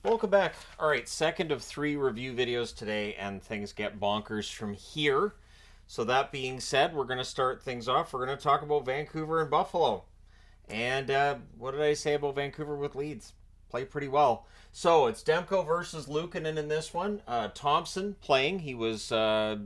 Welcome back. All right, second of 3 review videos today, and things get bonkers from here. So that being said, we're going to start things off. We're going to talk about Vancouver and Buffalo. And what did I say about Vancouver with Leeds? Play pretty well. So it's Demko versus Luukkonen in this one. Thompson playing. He was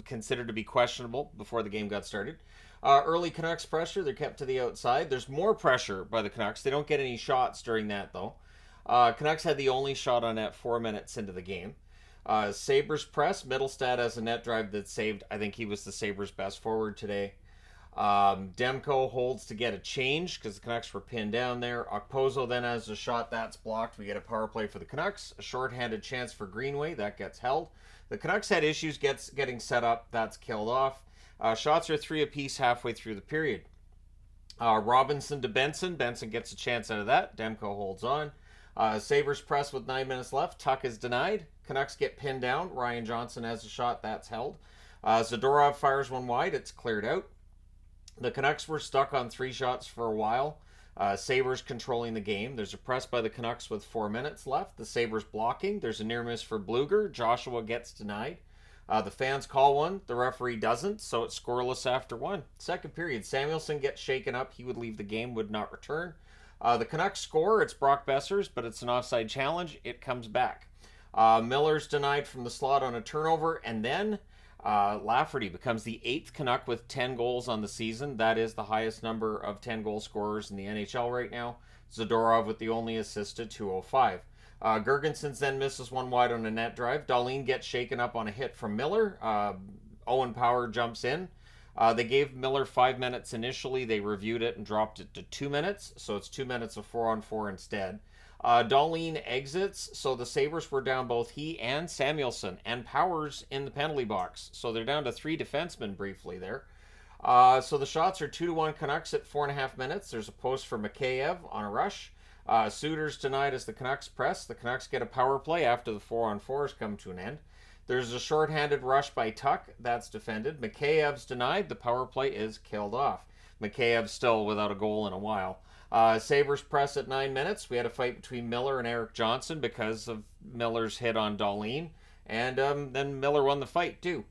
considered to be questionable before the game got started. Early Canucks pressure. They're kept to the outside. There's more pressure by the Canucks. They don't get any shots during that, though. Canucks had the only shot on net 4 minutes into the game. Sabres press. Middlestad has a net drive that saved. I think he was the Sabres' best forward today. Demko holds to get a change because the Canucks were pinned down there. Okposo then has a shot that's blocked. We get a power play for the Canucks. A shorthanded chance for Greenway. That gets held. The Canucks had issues getting set up. That's killed off. Shots are 3 apiece halfway through the period. Robinson to Benson. Benson gets a chance out of that. Demko holds on. Sabres press with 9 minutes left. Tuck is denied. Canucks get pinned down. Ryan Johnson has a shot. That's held. Zadorov fires one wide. It's cleared out. The Canucks were stuck on 3 shots for a while. Sabres controlling the game. There's a press by the Canucks with 4 minutes left. The Sabres blocking. There's a near miss for Blueger. Joshua gets denied. The fans call one. The referee doesn't, so it's scoreless after 1. Second period, Samuelson gets shaken up. He would leave the game, would not return. The Canucks score. It's Brock Besser's, but it's an offside challenge. It comes back. Miller's denied from the slot on a turnover, and then Lafferty becomes the 8th Canuck with 10 goals on the season. That is the highest number of 10 goal scorers in the NHL right now. Zadorov with the only assist at 2:05. Gergensons then misses one wide on a net drive. Dahlin gets shaken up on a hit from Miller. Owen Power jumps in. They gave Miller 5 minutes initially. They reviewed it and dropped it to 2 minutes. So it's 2 minutes of 4-on-4 instead. Dahlin exits. So the Sabres were down both he and Samuelson and Powers in the penalty box. So they're down to 3 defensemen briefly there. So the shots are 2-1 Canucks at 4.5 minutes. There's a post for Mikheyev on a rush. Suter's denied as the Canucks press. The Canucks get a power play after the 4-on-4s come to an end. There's a shorthanded rush by Tuck. That's defended. Mikheyev's denied. The power play is killed off. Mikheyev still without a goal in a while. Sabres press at 9 minutes. We had a fight between Miller and Eric Johnson because of Miller's hit on Dahlin. And then Miller won the fight too.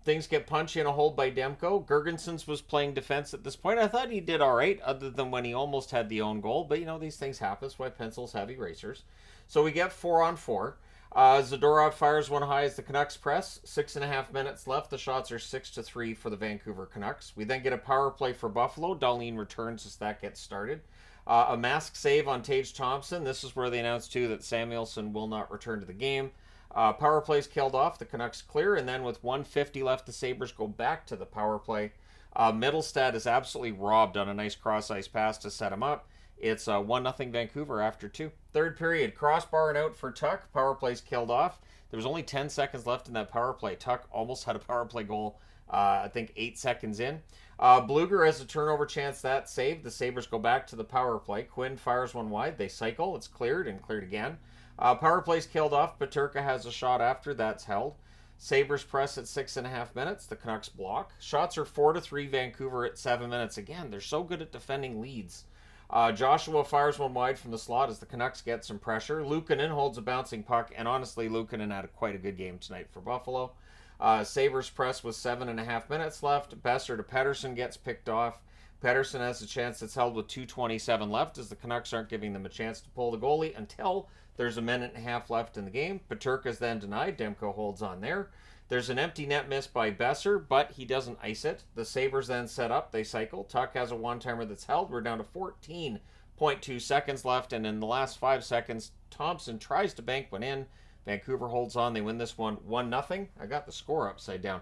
Things get punchy and a hold by Demko. Gergensons was playing defense at this point. I thought he did all right, other than when he almost had the own goal. But, these things happen. That's why pencils have erasers. So we get 4-on-4. Zadorov fires one high as the Canucks press. 6.5 minutes left. The shots are 6-3 for the Vancouver Canucks. We then get a power play for Buffalo. Dahlin returns as that gets started. A mask save on Tage Thompson. This is where they announced, too, that Samuelson will not return to the game. Power plays killed off. The Canucks clear. And then with 1:50 left, the Sabres go back to the power play. Middlestad is absolutely robbed on a nice cross-ice pass to set him up. It's 1-0 Vancouver after 2. Third period, crossbar and out for Tuck. Power plays killed off. There was only 10 seconds left in that power play. Tuck almost had a power play goal, I think 8 seconds in. Blueger has a turnover chance that's saved. The Sabres go back to the power play. Quinn fires one wide. They cycle. It's cleared and cleared again. Power plays killed off. Peterka has a shot after. That's held. Sabres press at 6.5 minutes. The Canucks block. Shots are 4-3 Vancouver at 7 minutes. Again, they're so good at defending leads. Joshua fires one wide from the slot as the Canucks get some pressure. Luukkonen holds a bouncing puck, and honestly, Luukkonen had quite a good game tonight for Buffalo. Sabres press with 7.5 minutes left. Besser to Pettersson gets picked off. Pettersson has a chance that's held with 2:27 left as the Canucks aren't giving them a chance to pull the goalie until there's a minute and a half left in the game. Peterka's then denied. Demko holds on there. There's an empty net miss by Besser, but he doesn't ice it. The Sabres then set up. They cycle. Tuck has a one-timer that's held. We're down to 14.2 seconds left, and in the last 5 seconds, Thompson tries to bank one in. Vancouver holds on. They win this one 1-0. I got the score upside down.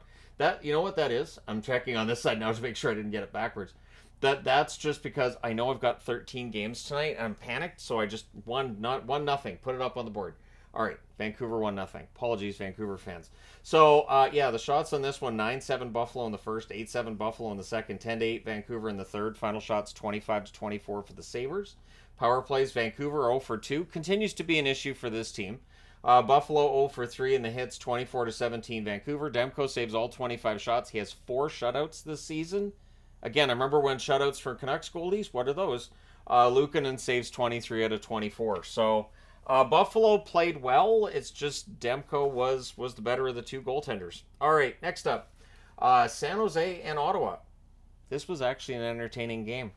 You know what that is? I'm checking on this side now to make sure I didn't get it backwards. That's just because I know I've got 13 games tonight. I'm panicked, so I just 1-0. Put it up on the board. All right, Vancouver 1-0. Apologies, Vancouver fans. So, the shots on this one, 9-7 Buffalo in the first, 8-7 Buffalo in the second, 10-8 Vancouver in the third. Final shots, 25-24 for the Sabres. Power plays, Vancouver 0-2. Continues to be an issue for this team. Buffalo 0-3 in the hits, 24-17 Vancouver. Demko saves all 25 shots. He has 4 shutouts this season. Again, I remember when shutouts for Canucks goalies. What are those? Luukkonen saves 23 out of 24. So, Buffalo played well. It's just Demko was the better of the two goaltenders. All right, next up, San Jose and Ottawa. This was actually an entertaining game.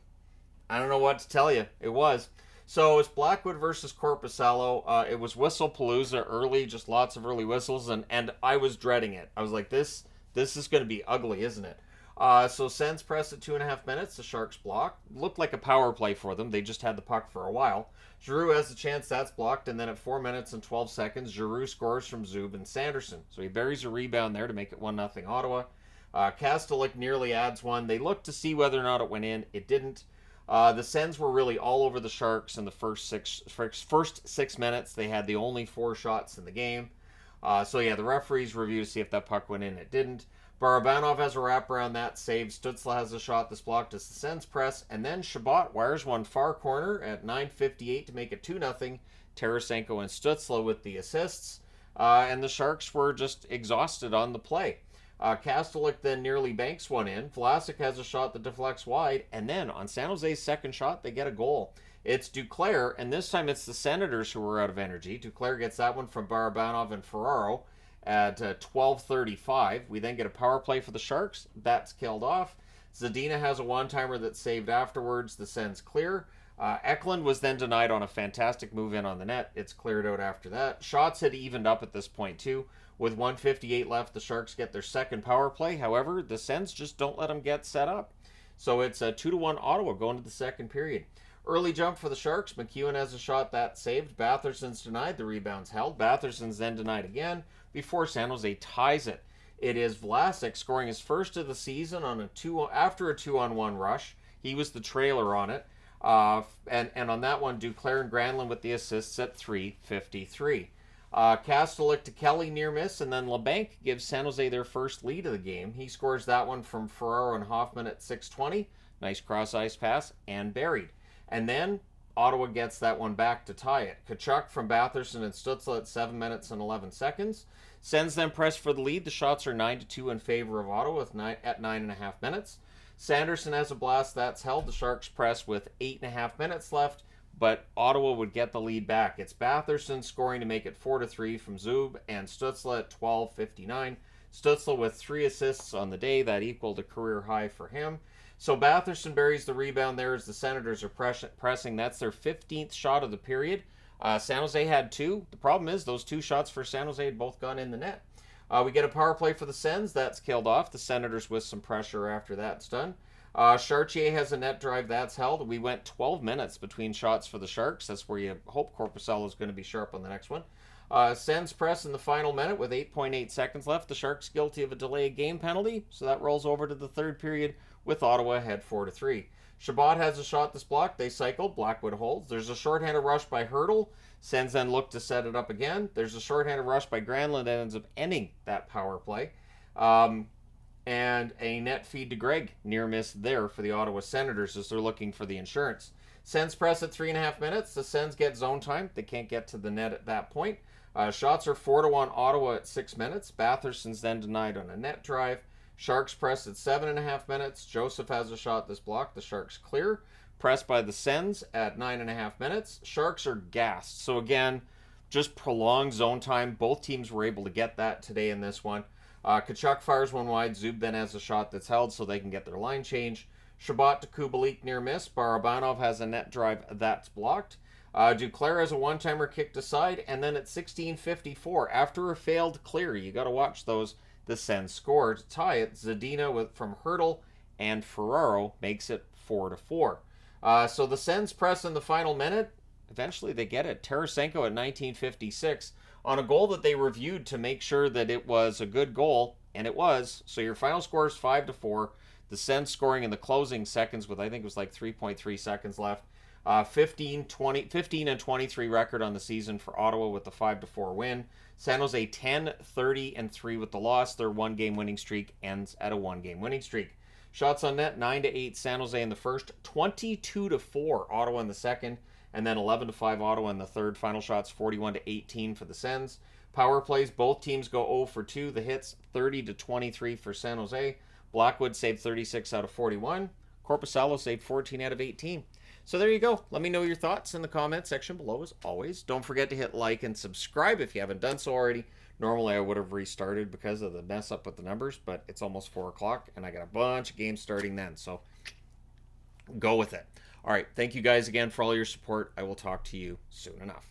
I don't know what to tell you. It was. So it's Blackwood versus Korpisalo. It was Whistle-Palooza early, just lots of early whistles, and I was dreading it. I was like, this is going to be ugly, isn't it? So Sens pressed at 2.5 minutes. The Sharks blocked. Looked like a power play for them. They just had the puck for a while. Giroux has a chance. That's blocked. And then at 4 minutes and 12 seconds, Giroux scores from Zub and Sanderson. So he buries a rebound there to make it 1-0 Ottawa. Kastelik nearly adds one. They looked to see whether or not it went in. It didn't. The Sens were really all over the Sharks in the first six minutes. They had the only 4 shots in the game. The referees review to see if that puck went in. It didn't. Barabanov has a wraparound that saved. Stutzla has a shot that's blocked as the Sens press. And then Shabbat wires one far corner at 9:58 to make it 2-0. Tarasenko and Stutzla with the assists. And the Sharks were just exhausted on the play. Kastelik then nearly banks one in. Vlasic has a shot that deflects wide. And then on San Jose's second shot, they get a goal. It's Duclair, and this time it's the Senators who are out of energy. Duclair gets that one from Barabanov and Ferraro at 12:35. We then get a power play for the Sharks. That's killed off. Zadina has a one-timer that's saved afterwards. The Sens clear. Eklund was then denied on a fantastic move in on the net. It's cleared out after that. Shots had evened up at this point too. With 1:58 left, the Sharks get their second power play. However, the Sens just don't let them get set up. So it's a 2-1 Ottawa going to the second period. Early jump for the Sharks. McEwen has a shot that's saved. Batherson's denied. The rebound's held. Batherson's then denied again before San Jose ties it. It is Vlasic scoring his first of the season on after a 2-on-1 rush. He was the trailer on it. And on that one, Duclair and Granlund with the assists at 3:53. Kastelik to Kelly near miss, and then LeBanc gives San Jose their first lead of the game. He scores that one from Ferraro and Hoffman at 6:20. Nice cross-ice pass, and buried. And then Ottawa gets that one back to tie it. Tkachuk from Batherson and Stutzla at 7 minutes and 11 seconds. Sens then press for the lead. The shots are 9-2 in favor of Ottawa at 9.5 minutes. Sanderson has a blast that's held. The Sharks press with 8.5 minutes left, but Ottawa would get the lead back. It's Batherson scoring to make it 4-3 from Zub and Stutzla at 12:59. Stutzla with 3 assists on the day. That equaled a career high for him. So Batherson buries the rebound there as the Senators are pressing. That's their 15th shot of the period. San Jose had 2. The problem is those 2 shots for San Jose had both gone in the net. We get a power play for the Sens. That's killed off. The Senators with some pressure after that's done. Chartier has a net drive. That's held. We went 12 minutes between shots for the Sharks. That's where you hope Korpisalo is going to be sharp on the next one. Sens press in the final minute with 8.8 seconds left. The Sharks guilty of a delay of game penalty, so that rolls over to the third period with Ottawa ahead 4-3. Shabbat has a shot that's blocked. They cycle. Blackwood holds. There's a shorthanded rush by Hurdle. Sens then look to set it up again. There's a shorthanded rush by Granlund that ends up ending that power play. And a net feed to Gregg. Near miss there for the Ottawa Senators as they're looking for the insurance. Sens press at 3.5 minutes. The Sens get zone time. They can't get to the net at that point. Shots are 4-1 Ottawa at 6 minutes. Batherson's then denied on a net drive. Sharks press at 7.5 minutes. Joseph has a shot that's blocked. The Sharks clear. Pressed by the Sens at 9.5 minutes. Sharks are gassed. So again, just prolonged zone time. Both teams were able to get that today in this one. Tkachuk fires one wide. Zub then has a shot that's held so they can get their line change. Shabbat to Kubalik near miss. Barabanov has a net drive that's blocked. Duclair has a one-timer kicked aside. And then at 16:54, after a failed clear, you got to watch those, the Sens score to tie it. Zadina from Hurdle and Ferraro makes it 4-4. So the Sens press in the final minute. Eventually they get it. Tarasenko at 19:56 on a goal that they reviewed to make sure that it was a good goal, and it was. So your final score is 5-4. The Sens scoring in the closing seconds with, I think it was like 3.3 seconds left. 15 and 23 record on the season for Ottawa with the 5-4 win. San Jose 10-30-3 with the loss. Their one-game winning streak ends at a one-game winning streak. Shots on net 9-8 San Jose in the first, 22-4 Ottawa in the second, and then 11-5 Ottawa in the third. Final shots 41-18 for the Sens. Power plays, both teams go 0 for 2. The hits 30-23 for San Jose. Blackwood saved 36 out of 41. Korpisalo saved 14 out of 18. So there you go. Let me know your thoughts in the comment section below as always. Don't forget to hit like and subscribe if you haven't done so already. Normally I would have restarted because of the mess up with the numbers, but it's almost 4 o'clock and I got a bunch of games starting then. So go with it. All right. Thank you guys again for all your support. I will talk to you soon enough.